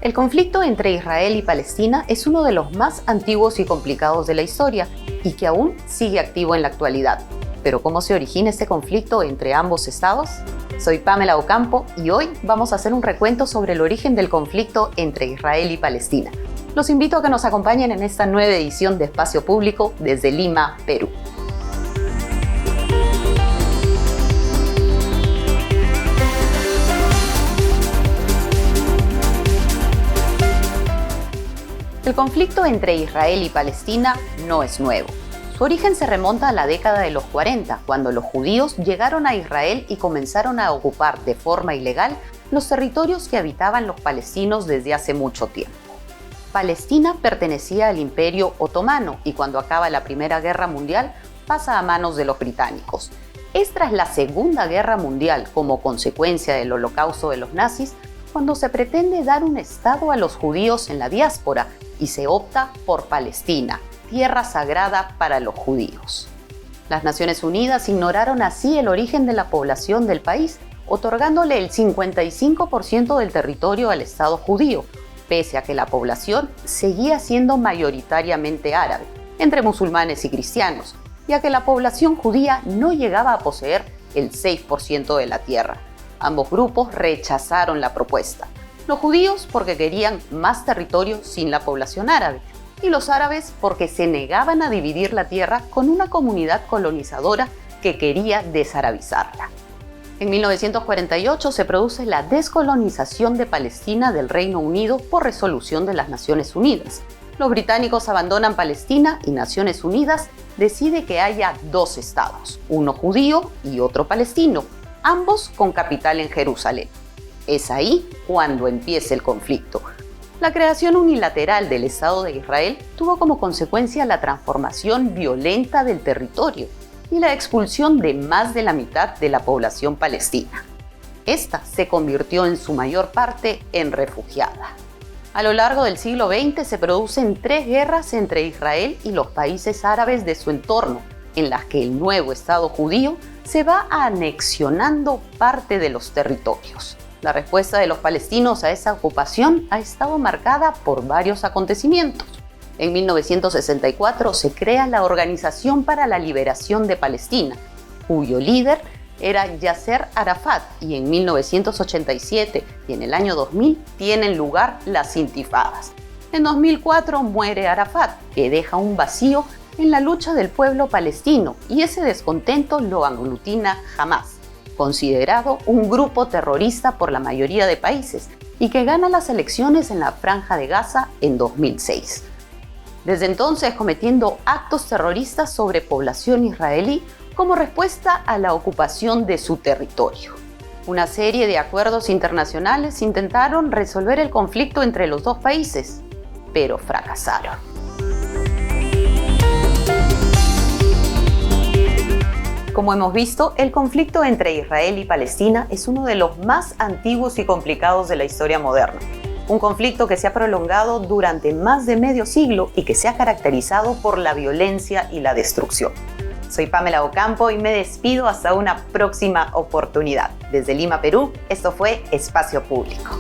El conflicto entre Israel y Palestina es uno de los más antiguos y complicados de la historia y que aún sigue activo en la actualidad. ¿Pero cómo se origina este conflicto entre ambos estados? Soy Pamela Ocampo y hoy vamos a hacer un recuento sobre el origen del conflicto entre Israel y Palestina. Los invito a que nos acompañen en esta nueva edición de Espacio Público desde Lima, Perú. El conflicto entre Israel y Palestina no es nuevo. Su origen se remonta a la década de los 40, cuando los judíos llegaron a Israel y comenzaron a ocupar de forma ilegal los territorios que habitaban los palestinos desde hace mucho tiempo. Palestina pertenecía al Imperio Otomano y cuando acaba la Primera Guerra Mundial pasa a manos de los británicos. Es tras la Segunda Guerra Mundial, como consecuencia del holocausto de los nazis, cuando se pretende dar un estado a los judíos en la diáspora y se opta por Palestina, tierra sagrada para los judíos. Las Naciones Unidas ignoraron así el origen de la población del país, otorgándole el 55% del territorio al Estado judío, pese a que la población seguía siendo mayoritariamente árabe, entre musulmanes y cristianos, y a que la población judía no llegaba a poseer el 6% de la tierra. Ambos grupos rechazaron la propuesta. Los judíos porque querían más territorio sin la población árabe, y los árabes porque se negaban a dividir la tierra con una comunidad colonizadora que quería desarabizarla. En 1948 se produce la descolonización de Palestina del Reino Unido por resolución de las Naciones Unidas. Los británicos abandonan Palestina y Naciones Unidas decide que haya dos estados, uno judío y otro palestino, ambos con capital en Jerusalén. Es ahí cuando empieza el conflicto. La creación unilateral del Estado de Israel tuvo como consecuencia la transformación violenta del territorio y la expulsión de más de la mitad de la población palestina. Esta se convirtió en su mayor parte en refugiada. A lo largo del siglo XX se producen 3 guerras entre Israel y los países árabes de su entorno, en las que el nuevo Estado judío se va anexionando parte de los territorios. La respuesta de los palestinos a esa ocupación ha estado marcada por varios acontecimientos. En 1964 se crea la Organización para la Liberación de Palestina, cuyo líder era Yasser Arafat, y en 1987 y en el año 2000 tienen lugar las intifadas. En 2004 muere Arafat, que deja un vacío en la lucha del pueblo palestino, y ese descontento lo aglutina Hamás, considerado un grupo terrorista por la mayoría de países y que gana las elecciones en la Franja de Gaza en 2006. Desde entonces cometiendo actos terroristas sobre población israelí como respuesta a la ocupación de su territorio. Una serie de acuerdos internacionales intentaron resolver el conflicto entre los dos países, pero fracasaron. Como hemos visto, el conflicto entre Israel y Palestina es uno de los más antiguos y complicados de la historia moderna. Un conflicto que se ha prolongado durante más de medio siglo y que se ha caracterizado por la violencia y la destrucción. Soy Pamela Ocampo y me despido hasta una próxima oportunidad. Desde Lima, Perú, esto fue Espacio Público.